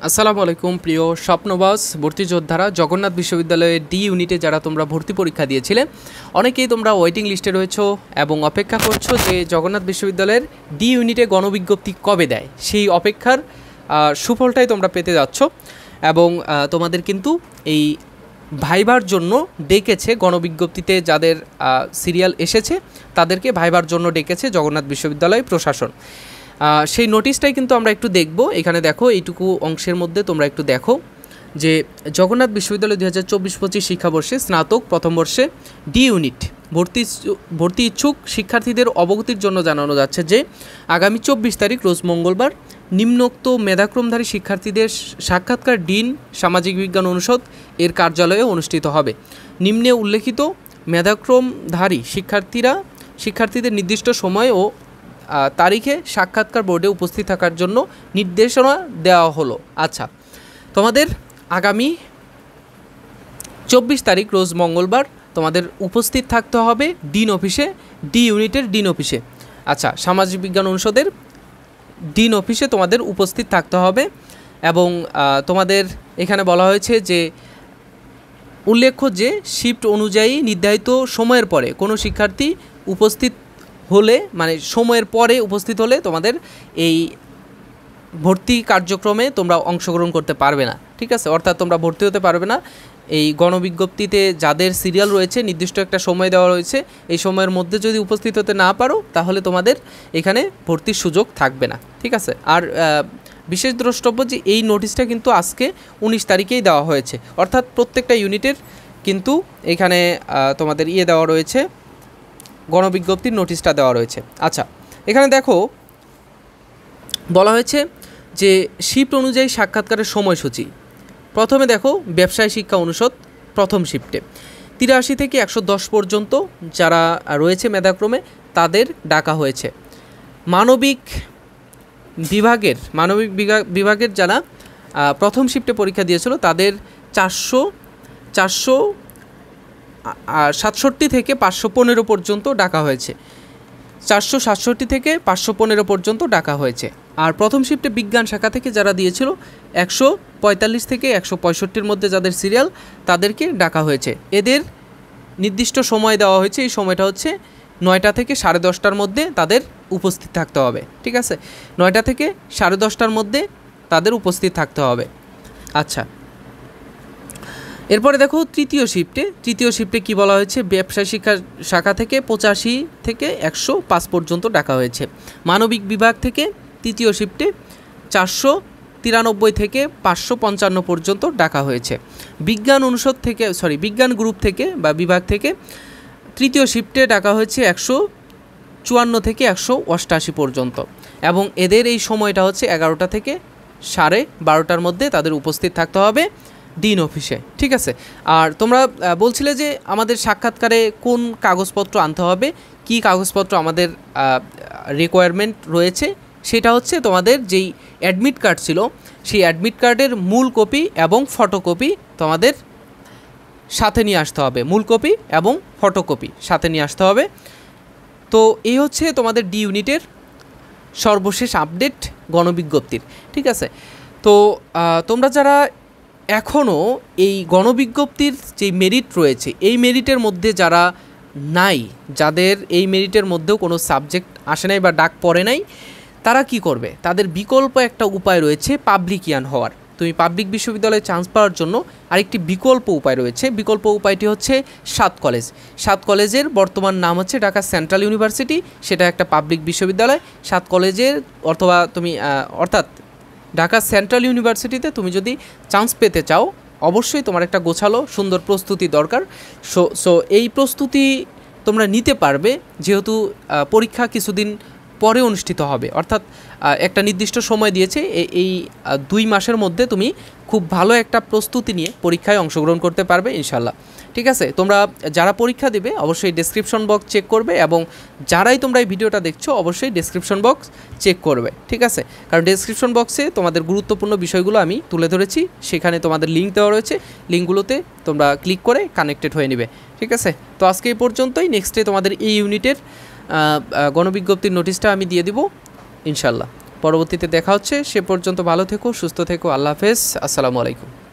আসসালামু আলাইকুম প্রিয় স্বপ্নবাস ভর্তি যোদ্ধারা। জগন্নাথ বিশ্ববিদ্যালয়ের ডি ইউনিটে যারা তোমরা ভর্তি পরীক্ষা দিয়েছিলে, অনেকেই তোমরা ওয়েটিং লিস্টে রয়েছো এবং অপেক্ষা করছো যে জগন্নাথ বিশ্ববিদ্যালয়ের ডি ইউনিটে গণবিজ্ঞপ্তি কবে দেয়। সেই অপেক্ষার সুফলটাই তোমরা পেতে যাচ্ছ এবং তোমাদের কিন্তু এই ভাইবার জন্য ডেকেছে। গণবিজ্ঞপ্তিতে যাদের সিরিয়াল এসেছে তাদেরকে ভাইবার জন্য ডেকেছে জগন্নাথ বিশ্ববিদ্যালয় প্রশাসন। সেই নোটিশটাই কিন্তু আমরা একটু দেখব। এখানে দেখো, এইটুকু অংশের মধ্যে তোমরা একটু দেখো যে জগন্নাথ বিশ্ববিদ্যালয় 2024-25 শিক্ষাবর্ষে স্নাতক প্রথম বর্ষে ডি ইউনিট ভর্তি ইচ্ছুক শিক্ষার্থীদের অবগতির জন্য জানানো যাচ্ছে যে আগামী 24 তারিখ রোজ মঙ্গলবার নিম্নোক্ত মেধাক্রমধারী শিক্ষার্থীদের সাক্ষাৎকার ডিন সামাজিক বিজ্ঞান অনুষদ এর কার্যালয়ে অনুষ্ঠিত হবে। নিম্নে উল্লেখিত মেধাক্রমধারী শিক্ষার্থীদের নির্দিষ্ট সময় ও তারিখে সাক্ষাৎকার বোর্ডে উপস্থিত থাকার জন্য নির্দেশনা দেওয়া হলো। আচ্ছা, তোমাদের আগামী 24 তারিখ রোজ মঙ্গলবার তোমাদের উপস্থিত থাকতে হবে ডিন অফিসে, ডি ইউনিটের ডিন অফিসে। আচ্ছা, সামাজিক বিজ্ঞান অনুষদের ডিন অফিসে তোমাদের উপস্থিত থাকতে হবে এবং তোমাদের এখানে বলা হয়েছে যে উল্লেখ্য যে শিফট অনুযায়ী নির্ধারিত সময়ের পরে কোনো শিক্ষার্থী উপস্থিত হলে, মানে সময়ের পরে উপস্থিত হলে তোমাদের এই ভর্তি কার্যক্রমে তোমরা অংশগ্রহণ করতে পারবে না। ঠিক আছে, অর্থাৎ তোমরা ভর্তি হতে পারবে না। এই গণবিজ্ঞপ্তিতে যাদের সিরিয়াল রয়েছে নির্দিষ্ট একটা সময় দেওয়া রয়েছে, এই সময়ের মধ্যে যদি উপস্থিত হতে না পারো তাহলে তোমাদের এখানে ভর্তির সুযোগ থাকবে না। ঠিক আছে, আর বিশেষ দ্রষ্টব্য যে এই নোটিশটা কিন্তু আজকে 19 তারিখেই দেওয়া হয়েছে, অর্থাৎ প্রত্যেকটা ইউনিটের কিন্তু এখানে তোমাদের দেওয়া রয়েছে, গণবিজ্ঞপ্তির নোটিশটা দেওয়া রয়েছে। আচ্ছা, এখানে দেখো বলা হয়েছে যে শিফট অনুযায়ী সাক্ষাৎকারের সময়সূচি। প্রথমে দেখো, ব্যবসায় শিক্ষা অনুষদ প্রথম শিফটে 83 থেকে 110 পর্যন্ত যারা রয়েছে মেধাক্রমে তাদের ডাকা হয়েছে। মানবিক বিভাগের যারা প্রথম শিফটে পরীক্ষা দিয়েছিল তাদের 467 থেকে 515 পর্যন্ত ডাকা হয়েছে। 467 থেকে 515 পর্যন্ত ডাকা হয়েছে। আর প্রথম শিফটে বিজ্ঞান শাখা থেকে যারা দিয়েছিল 145 থেকে 165 মধ্যে যাদের সিরিয়াল তাদেরকে ডাকা হয়েছে। এদের নির্দিষ্ট সময় দেওয়া হয়েছে, এই সময়টা হচ্ছে 9টা থেকে 10:30টার মধ্যে তাদের উপস্থিত থাকতে হবে। ঠিক আছে, 9টা থেকে 10:30টার মধ্যে তাদের উপস্থিত থাকতে হবে। আচ্ছা, এরপরে দেখো তৃতীয় শিফটে কি বলা হয়েছে, ব্যবসায় শিক্ষা শাখা থেকে 85 থেকে 105 পর্যন্ত ডাকা হয়েছে। মানবিক বিভাগ থেকে তৃতীয় শিফটে 493 থেকে 555 পর্যন্ত ডাকা হয়েছে। বিজ্ঞান গ্রুপ থেকে বা বিভাগ থেকে তৃতীয় শিফটে ডাকা হয়েছে 154 থেকে 188 পর্যন্ত এবং এদের এই সময়টা হচ্ছে 11টা থেকে 12:30টার মধ্যে তাদের উপস্থিত থাকতে হবে ডিন অফিসে। ঠিক আছে, আর তোমরা বলছিলে যে আমাদের সাক্ষাৎকারে কোন কাগজপত্র আনতে হবে, কি কাগজপত্র আমাদের রিকোয়ারমেন্ট রয়েছে, সেটা হচ্ছে তোমাদের যেই অ্যাডমিট কার্ড ছিল সেই অ্যাডমিট কার্ডের মূল কপি এবং ফটোকপি তোমাদের সাথে নিয়ে আসতে হবে। মূল কপি এবং ফটোকপি সাথে নিয়ে আসতে হবে। তো এই হচ্ছে তোমাদের ডি ইউনিটের সর্বশেষ আপডেট গণবিজ্ঞপ্তির। ঠিক আছে, তো তোমরা যারা এখনও এই গণবিজ্ঞপ্তির যে মেরিট রয়েছে এই মেরিটের মধ্যে যারা নাই, যাদের এই মেরিটের মধ্যেও কোনো সাবজেক্ট আসে নাই বা ডাক পড়ে নাই, তারা কি করবে? তাদের বিকল্প একটা উপায় রয়েছে পাবলিকিয়ান হওয়ার। তুমি পাবলিক বিশ্ববিদ্যালয়ে চান্স পাওয়ার জন্য আরেকটি বিকল্প উপায় রয়েছে। বিকল্প উপায়টি হচ্ছে 7 কলেজ। 7 কলেজের বর্তমান নাম হচ্ছে ঢাকা সেন্ট্রাল ইউনিভার্সিটি, সেটা একটা পাবলিক বিশ্ববিদ্যালয়। 7 কলেজের অর্থাৎ ঢাকা সেন্ট্রাল ইউনিভার্সিটিতে তুমি যদি চান্স পেতে চাও অবশ্যই তোমার একটা গোছালো সুন্দর প্রস্তুতি দরকার। সো এই প্রস্তুতি তোমরা নিতে পারবে যেহেতু পরীক্ষা কিছুদিন পরে অনুষ্ঠিত হবে, অর্থাৎ একটা নির্দিষ্ট সময় দিয়েছে। এই 2 মাসের মধ্যে তুমি খুব ভালো একটা প্রস্তুতি নিয়ে পরীক্ষায় অংশগ্রহণ করতে পারবে ইনশাল্লাহ। ঠিক আছে, তোমরা যারা পরীক্ষা দেবে অবশ্যই ডেসক্রিপশন বক্স চেক করবে এবং যারাই তোমরা এই ভিডিওটা দেখছো অবশ্যই ডেসক্রিপশন বক্স চেক করবে। ঠিক আছে, কারণ ডেসক্রিপশন বক্সে তোমাদের গুরুত্বপূর্ণ বিষয়গুলো আমি তুলে ধরেছি, সেখানে তোমাদের লিঙ্ক দেওয়া রয়েছে, লিঙ্কগুলোতে তোমরা ক্লিক করে কানেক্টেড হয়ে নেবে। ঠিক আছে, তো আজকে এই পর্যন্তই। নেক্সটে তোমাদের এই ইউনিটের গণবিজ্ঞপ্তির নোটিশটা আমি দিয়ে দিব ইনশাল্লাহ। পরবর্তীতে দেখা হচ্ছে। সে পর্যন্ত ভালো থেকো, সুস্থ থেকো। আল্লাহ হাফেজ। আসসালামু আলাইকুম।